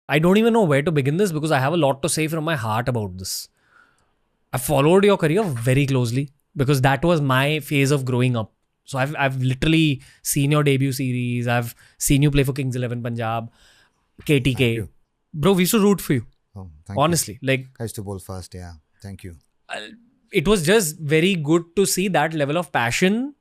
I don't even know where to begin this because I have a lot to say from my heart about this. I followed your career very closely because that was my phase of growing up. So I've literally seen your debut series. I've seen you play for Kings 11 Punjab, Thank KTK. you. Bro, we used to root for you. Oh, thank Honestly, you. I used to bowl fast. Yeah. Thank you. It was just very good to see that level of passion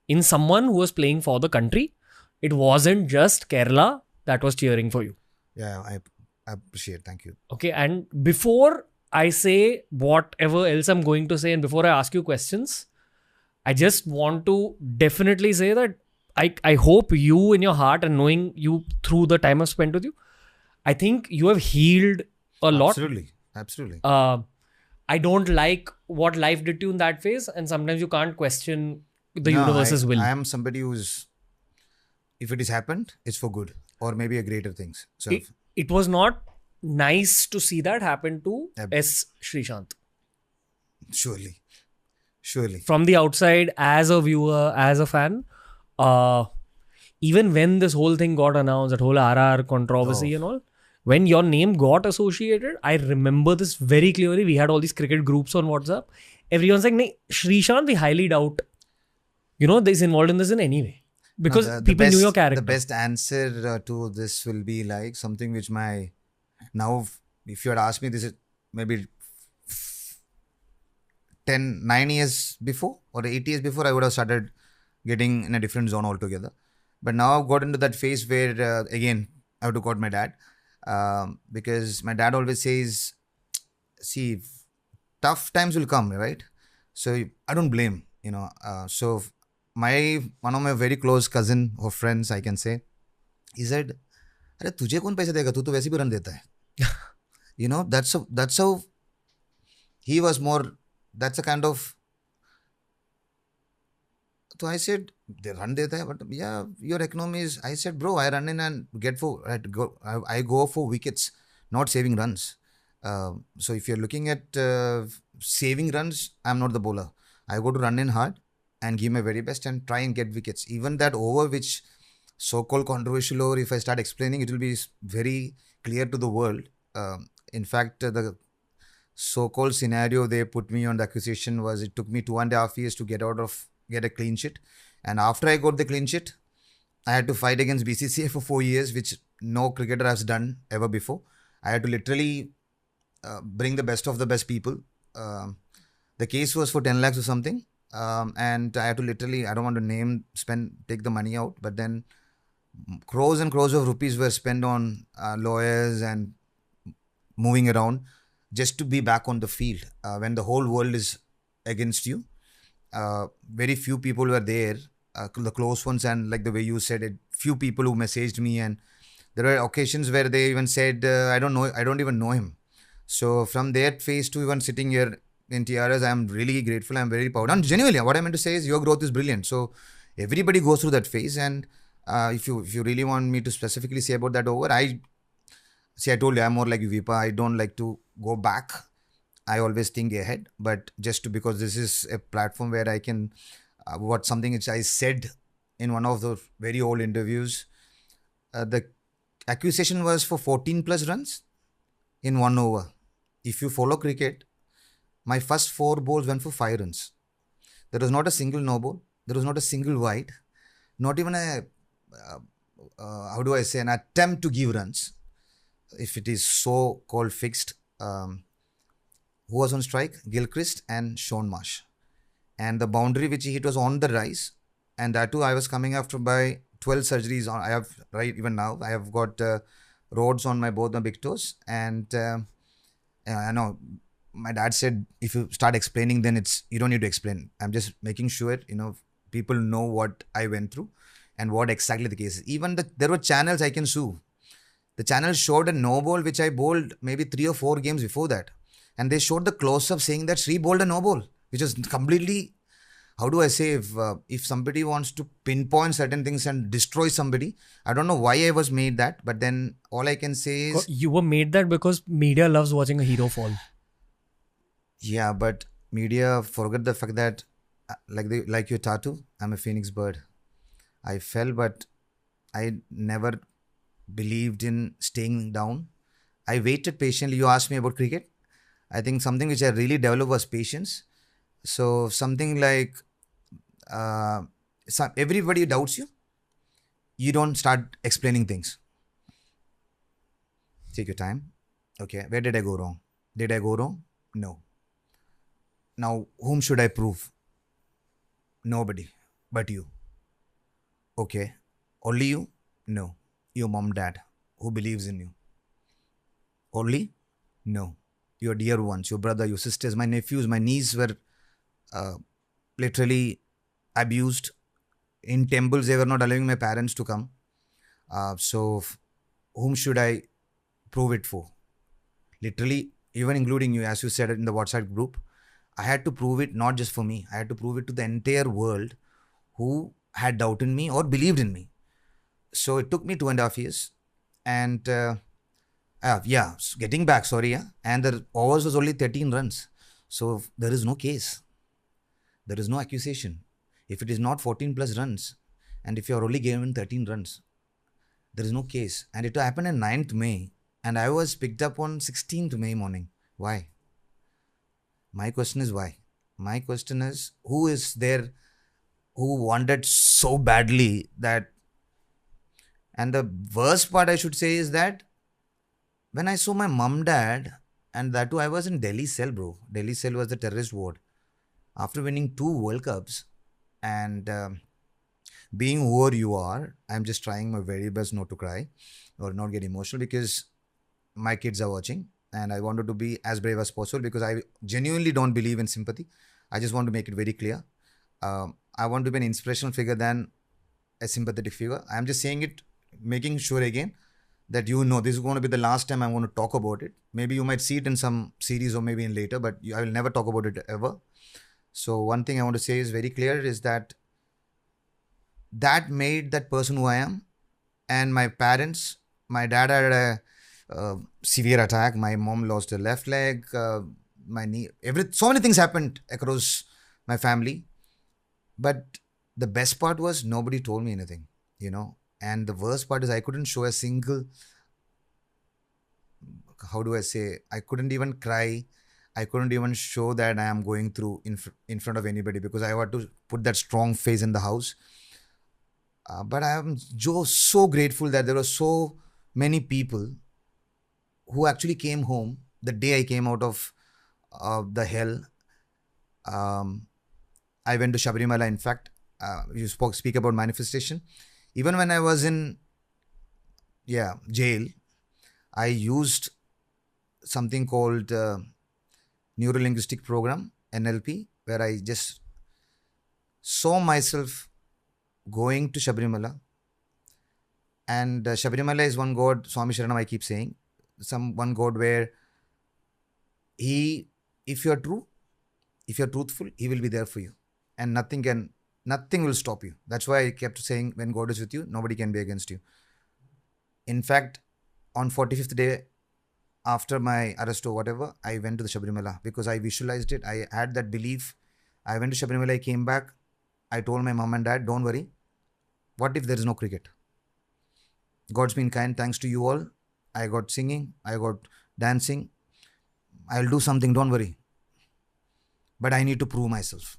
in someone who was playing for the country. It wasn't just Kerala that was cheering for you. Yeah, I appreciate. Thank you. Okay. And before I say whatever else I'm going to say, and before I ask you questions, I just want to definitely say that I hope you in your heart and knowing you through the time I've spent with you, I think you have healed a lot. Absolutely. I don't like what life did to you in that phase, and sometimes you can't question the universe's will. I am somebody who's, if it has happened, it's for good or maybe a greater things. So It was not nice to see that happen to S. Sreesanth. surely. From the outside, as a viewer, as a fan, even when this whole thing got announced, that whole RR controversy and all, when your name got associated, I remember this very clearly. We had all these cricket groups on WhatsApp. Everyone's like, "Nee, Sreesanth, we highly doubt, is involved in this in any way." Because people knew your character. The best answer to this will be like something which now, if you had asked me this is maybe 9 years before or 8 years before, I would have started getting in a different zone altogether. But now I've got into that phase where, again, I have to quote my dad. Because my dad always says, see, tough times will come, right? So I don't blame, So one of my very close cousin or friends, I can say, he said, "Arey, tujhe kaun paisa dega? Tu to वैसे भी run deta hai." That's how he was more. That's a kind of. So I said, they run deta hai, but yeah, your economy is. I said, bro, I run in and I go for wickets, not saving runs. So if you're looking at saving runs, I'm not the bowler. I go to run in hard and give my very best and try and get wickets. Even that over, which so-called controversial over, if I start explaining, it will be very clear to the world. In fact, the so-called scenario they put me on the accusation was it took me 2.5 years to get a clean sheet. And after I got the clean sheet, I had to fight against BCCI for 4 years, which no cricketer has done ever before. I had to literally bring the best of the best people. The case was for 10 lakhs or something. And I had to literally, I don't want to take the money out, but then crores and crores of rupees were spent on lawyers and moving around just to be back on the field when the whole world is against you. Very few people were there, the close ones, and like the way you said it, few people who messaged me, and there were occasions where they even said, I don't even know him. So from that phase to even sitting here in TRS, I'm really grateful. I'm very proud. And genuinely, what I meant to say is your growth is brilliant. So everybody goes through that phase, and if you really want me to specifically say about that over, I told you I'm more like Vipa. I don't like to go back. I always think ahead, but because this is a platform where I can, something which I said in one of the very old interviews, the accusation was for 14 plus runs in 1 over. If you follow cricket, my first 4 balls went for 5 runs. There was not a single no ball. There was not a single wide. Not even an attempt to give runs. If it is so-called fixed. Who was on strike? Gilchrist and Sean Marsh. And the boundary which he hit was on the rise. And that too, I was coming after by 12 surgeries. I have, right, even now, I have got rods on both my big toes. And I know my dad said, if you start explaining, then you don't need to explain. I'm just making sure, people know what I went through and what exactly the case is. Even there were channels I can sue. The channel showed a no ball, which I bowled maybe 3 or 4 games before that. And they showed the close-up saying that Sri bowled a no ball, which is completely, how do I say, if somebody wants to pinpoint certain things and destroy somebody, I don't know why I was made that, but then all I can say is... You were made that because media loves watching a hero fall. Yeah, but media forget the fact that, like your tattoo, I'm a phoenix bird. I fell, but I never believed in staying down. I waited patiently. You asked me about cricket. I think something which I really developed was patience. So something like everybody doubts you. You don't start explaining things. Take your time. Okay, where did I go wrong? Did I go wrong? No. Now, whom should I prove? Nobody but you. Okay. Only you? No. Your mom, dad, who believes in you. Only? No. Your dear ones, your brother, your sisters, my nephews, my niece were uh, literally abused. In temples, they were not allowing my parents to come. Whom should I prove it for? Literally, even including you, as you said in the WhatsApp group, I had to prove it not just for me. I had to prove it to the entire world who had doubt in me or believed in me. So it took me 2.5 years. And getting back, sorry. Yeah. And the overs was only 13 runs. So there is no case. There is no accusation. If it is not 14 plus runs, and if you are only given 13 runs, there is no case. And it happened on 9th May. And I was picked up on 16th May morning. Why? My question is why? My question is, who is there who wanted so badly that? And the worst part I should say is that when I saw my mum, dad, and that too, I was in Delhi cell, bro. Delhi cell was the terrorist ward. After winning 2 World Cups and being whoever you are, I'm just trying my very best not to cry or not get emotional because my kids are watching and I wanted to be as brave as possible because I genuinely don't believe in sympathy. I just want to make it very clear. I want to be an inspirational figure than a sympathetic figure. I'm just saying it, making sure again that you know this is going to be the last time I'm going to talk about it. Maybe you might see it in some series or maybe in later, but I will never talk about it ever. So one thing I want to say is very clear is that made that person who I am. And my parents, my dad had a severe attack. My mom lost her left leg, my knee. So many things happened across my family. But the best part was nobody told me anything, you know. And the worst part is I couldn't show a single, how do I say, I couldn't even cry. I couldn't even show that I am going through in front of anybody because I had to put that strong face in the house. But I am so grateful that there were so many people who actually came home the day I came out of the hell. I went to Sabrimala. In fact, you speak about manifestation. Even when I was in jail, I used something called Neuro-Linguistic Program, NLP, where I just saw myself going to Sabrimala. And Sabrimala is one God, Swami Sharanam, I keep saying, one God where if you're true, if you're truthful, he will be there for you. And nothing will stop you. That's why I kept saying, when God is with you, nobody can be against you. In fact, on 45th day after my arrest or whatever, I went to the Sabrimala because I visualized it. I had that belief. I went to Sabrimala, I came back. I told my mom and dad, don't worry. What if there is no cricket? God's been kind, thanks to you all. I got singing, I got dancing. I'll do something, don't worry. But I need to prove myself.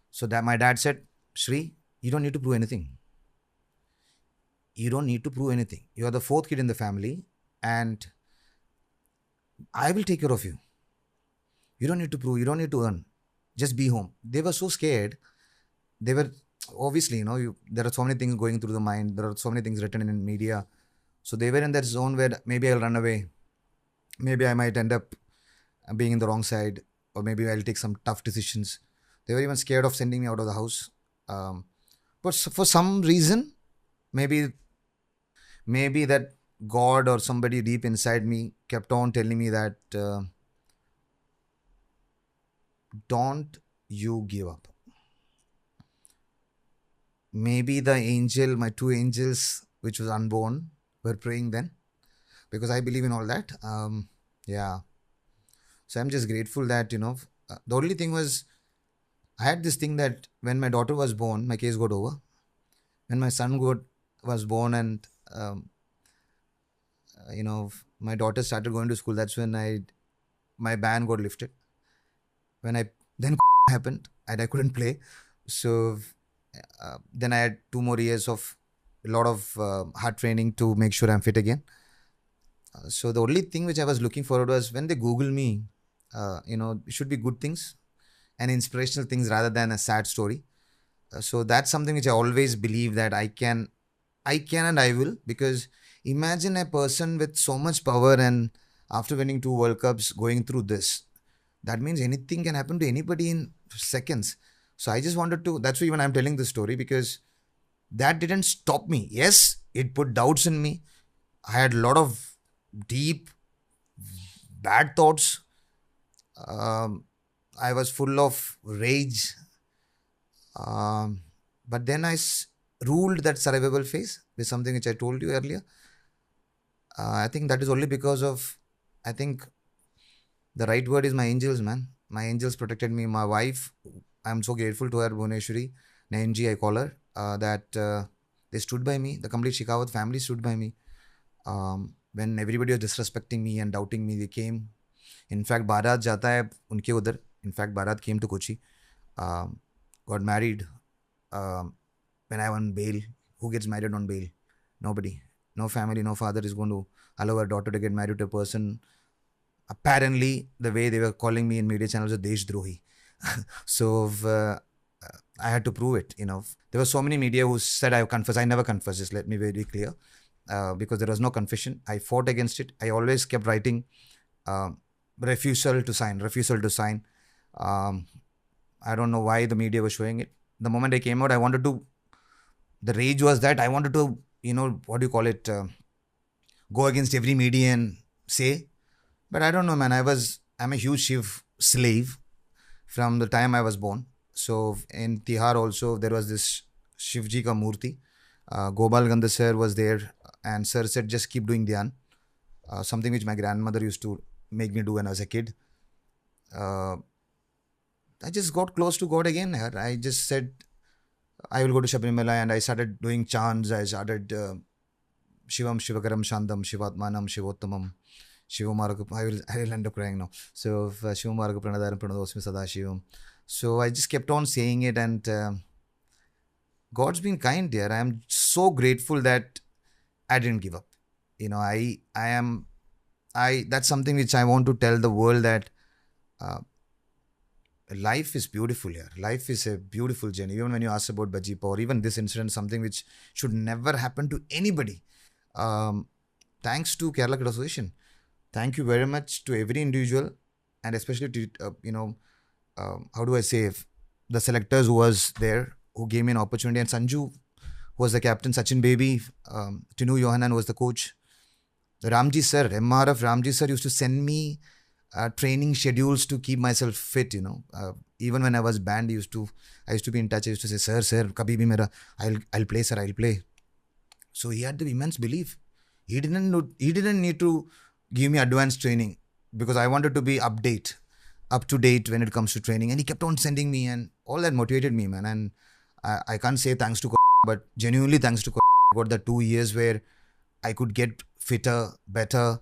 So that my dad said, Sri, you don't need to prove anything. You don't need to prove anything. You are the 4th kid in the family and I will take care of you. You don't need to prove, you don't need to earn. Just be home. They were so scared. They were, obviously, there are so many things going through the mind. There are so many things written in media. So they were in that zone where maybe I'll run away. Maybe I might end up being in the wrong side. Or maybe I'll take some tough decisions. They were even scared of sending me out of the house. But for some reason, maybe that God or somebody deep inside me kept on telling me that don't you give up. Maybe the angel, my 2 angels, which was unborn, were praying then. Because I believe in all that. So I'm just grateful that, the only thing was, I had this thing that when my daughter was born, my case got over. When my son was born and my daughter started going to school. That's when my ban got lifted. When then happened and I couldn't play. So then I had 2 more years of a lot of hard training to make sure I'm fit again. So the only thing which I was looking forward was when they Google me, it should be good things and inspirational things rather than a sad story. So that's something which I always believe that I can and I will, because imagine a person with so much power and after winning 2 World Cups going through this. That means anything can happen to anybody in seconds. So I just wanted to, that's why even I'm telling this story, because that didn't stop me. Yes, it put doubts in me. I had a lot of deep, bad thoughts. I was full of rage. But then I ruled that survivable phase with something which I told you earlier. I think that is only because of, I think the right word is my angels, man. My angels protected me. My wife, I'm so grateful to her, Bhuneshwari, Nayanji, I call her, that they stood by me. The complete Shekhawat family stood by me. When everybody was disrespecting me and doubting me, they came. In fact, Bharat jata hai unke udhar. In fact, Bharat came to Kochi. Got married when I won bail. Who gets married on bail? Nobody. No family, no father is going to allow her daughter to get married to a person. Apparently, the way they were calling me in media channels was Deshdrohi. So I had to prove it. There were so many media who said I confess. I never confessed. Just let me be very clear, because there was no confession. I fought against it. I always kept writing refusal to sign. I don't know why the media was showing it. The moment I came out, the rage was that I wanted to, go against every media and say. But I don't know, man. I'm a huge Shiv slave from the time I was born. So in Tihar also, there was this Shivji ka murti. Gopal Gandhi sir was there and sir said, just keep doing dhyan. Something which my grandmother used to make me do when I was a kid. I just got close to God again. I just said, I will go to Shabrimala, and I started doing chants. I started Shivam Shivakaram Shandam Shivatmanam Shivottamam Shivamarga. I will end up crying now. So Shivamarga Pranadaram Pranadosmi Sadashivam. So I just kept on saying it, and God's been kind here. I am so grateful that I didn't give up. That's something which I want to tell the world, that life is beautiful here. Life is a beautiful journey. Even when you ask about Bajipa or even this incident, something which should never happen to anybody. Thanks to Kerala Cricket Association. Thank you very much to every individual, and especially to, the selectors who was there, who gave me an opportunity. And Sanju was the captain, Sachin Baby, Tinu Yohanan was the coach. Ramji sir, MRF Ramji sir used to send me training schedules to keep myself fit, even when I was banned, I used to be in touch. I used to say, sir, kabhi bhi mera, I'll play, sir, I'll play. So he had the immense belief. He didn't need to give me advanced training, because I wanted to be up to date when it comes to training. And he kept on sending me, and all that motivated me, man. And I can't say thanks to but genuinely thanks to I got the 2 years where I could get fitter, better,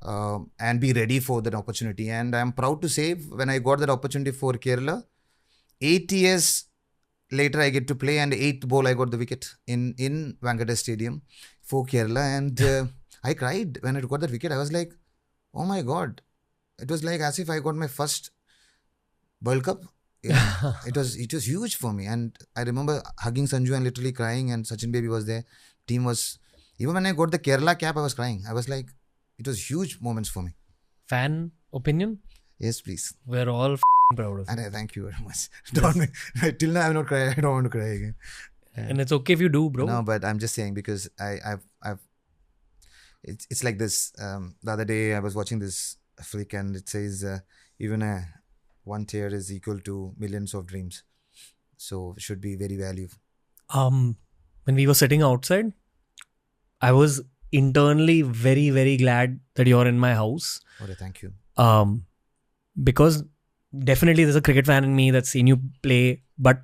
and be ready for that opportunity. And I'm proud to say, when I got that opportunity for Kerala, 8 years later I get to play, and 8th ball I got the wicket in Wankhede Stadium for Kerala. And I cried when I got that wicket. I was like, oh my God. It was like as if I got my first World Cup. Yeah, it was huge for me. And I remember hugging Sanju and literally crying, and Sachin Baby was there. Team was, even when I got the Kerala cap, I was crying. I was like, it was huge moments for me. Fan opinion? Yes, please. We're all proud of you. And I thank you very much. Till now I have not cried. I don't want to cry again. And it's okay if you do, bro. No, but I'm just saying, because it's like this. The other day I was watching this flick, and it says even one tear is equal to millions of dreams. So it should be very valuable. When we were sitting outside, I was internally very, very glad that you're in my house. Okay, thank you. Because definitely there's a cricket fan in me that's seen you play, but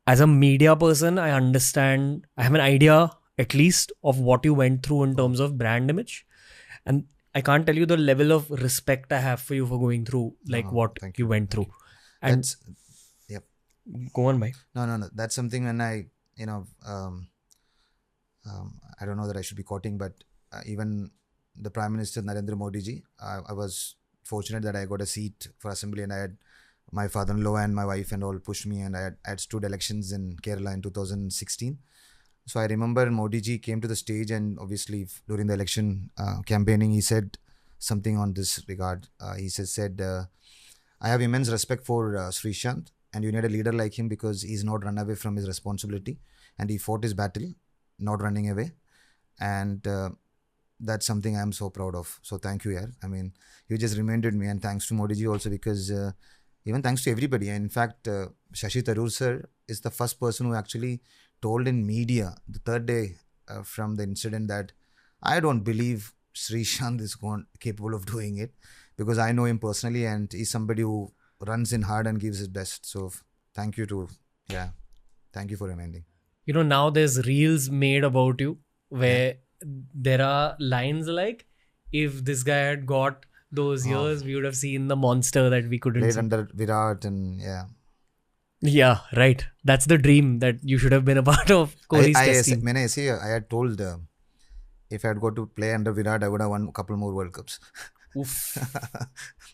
as a media person, I understand, I have an idea at least of what you went through in terms of brand image. And I can't tell you the level of respect I have for you for going through like No, what thank you went Thank through. And That's, yep. go on, bhai. No. That's something when I don't know that I should be quoting, but even the Prime Minister Narendra Modi ji, I was fortunate that I got a seat for assembly, and I had my father-in-law and my wife and all pushed me, and I had stood elections in Kerala in 2016. So I remember Modi ji came to the stage, and obviously during the election campaigning, he said something on this regard. He said, I have immense respect for Sreesanth, and you need a leader like him because he's not run away from his responsibility, and he fought his battle, not running away. And that's something I'm so proud of. So thank you, yaar. I mean, you just reminded me, and thanks to Modi ji also, because even thanks to everybody. In fact, Shashi Tharoor sir is the first person who actually told in media the third day from the incident that I don't believe Sreesanth is capable of doing it, because I know him personally, and he's somebody who runs in hard and gives his best. So thank you thank you for reminding. You know, now there's reels made about you where there are lines like, if this guy had got those years, we would have seen the monster that we couldn't Played see. under Virat, and Yeah, right. That's the dream that you should have been a part of Kohli's test team. I had told if I had got to play under Virat, I would have won a couple more World Cups. Oof.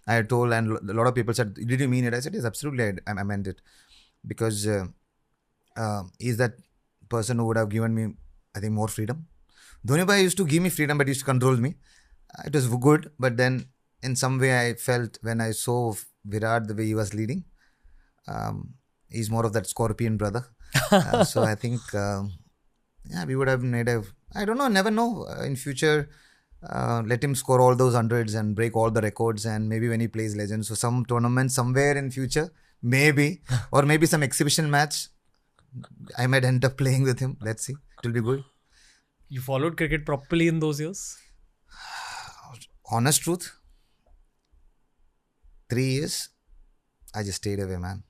I had told, and a lot of people said, "Did you mean it?" I said, "Yes, absolutely. I meant it," because he's that person who would have given me, I think, more freedom. Dhoni bhai used to give me freedom, but he used to control me. It was good, but then in some way I felt when I saw Virat the way he was leading, he's more of that scorpion brother. So I think, we would have made I don't know, never know. In future, let him score all those hundreds and break all the records, and maybe when he plays Legends, so some tournament somewhere in future, maybe, or maybe some exhibition match, I might end up playing with him. Let's see. It will be good. You followed cricket properly in those years? Honest truth, 3 years, I just stayed away, man.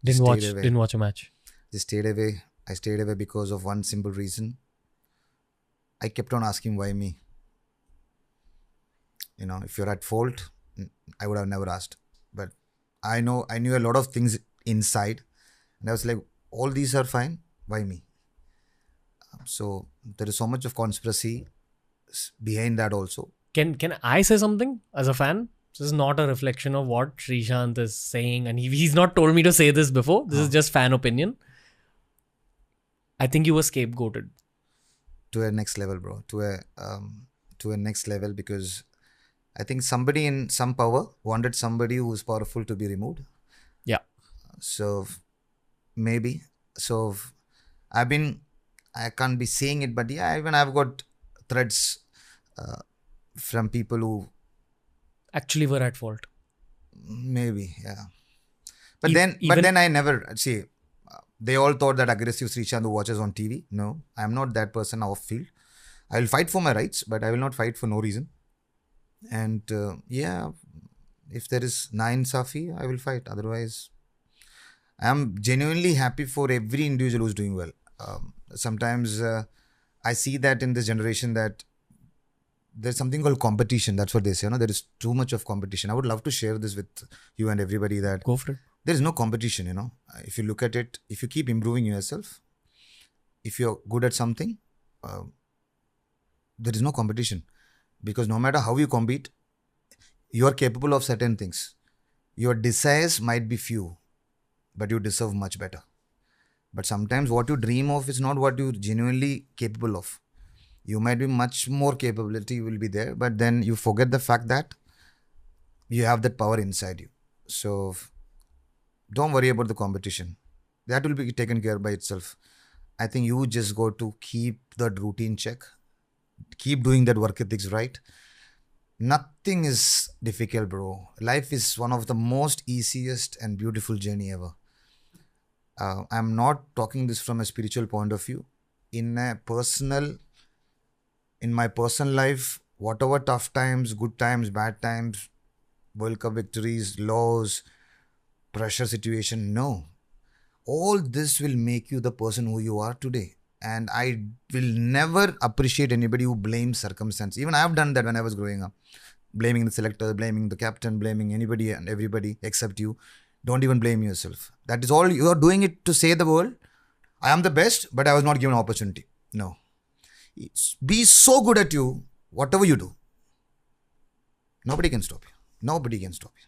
Didn't watch a match? Just stayed away. I stayed away because of one simple reason. I kept on asking, why me? If you're at fault, I would have never asked. But I knew a lot of things inside, and I was like, all these are fine. Why me? So there is so much of conspiracy behind that also. Can I say something as a fan? This is not a reflection of what Sreesanth is saying, and he's not told me to say this before. This is just fan opinion. I think you were scapegoated. To a next level, bro. To a next level, because I think somebody in some power wanted somebody who is powerful to be removed. Yeah. So maybe. So I can't be saying it, but yeah, even I've got threads from people who actually were at fault. Maybe, yeah. But then I never see. They all thought that aggressive Sreesanth who watches on TV. No, I'm not that person off field. I will fight for my rights, but I will not fight for no reason. And if there is na-insafi, I will fight. Otherwise, I am genuinely happy for every individual who's doing well. Sometimes I see that in this generation that there's something called competition. That's what they say. There is too much of competition. I would love to share this with you and everybody that go for it. There is no competition. If you look at it, if you keep improving yourself, if you're good at something, there is no competition, because no matter how you compete, you are capable of certain things. Your desires might be few, but you deserve much better. But sometimes what you dream of is not what you're genuinely capable of. You might be much more capability will be there, but then you forget the fact that you have that power inside you. So don't worry about the competition. That will be taken care by itself. I think you just got to keep that routine check. Keep doing that work ethics right. Nothing is difficult, bro. Life is one of the most easiest and beautiful journey ever. I'm not talking this from a spiritual point of view. In my personal life, whatever tough times, good times, bad times, World Cup victories, lows, pressure situation, no. All this will make you the person who you are today. And I will never appreciate anybody who blames circumstance. Even I have done that when I was growing up. Blaming the selector, blaming the captain, blaming anybody and everybody except you. Don't even blame yourself. That is all. You are doing it to say the world, I am the best, but I was not given an opportunity. No. Be so good at you, whatever you do. Nobody can stop you. Nobody can stop you.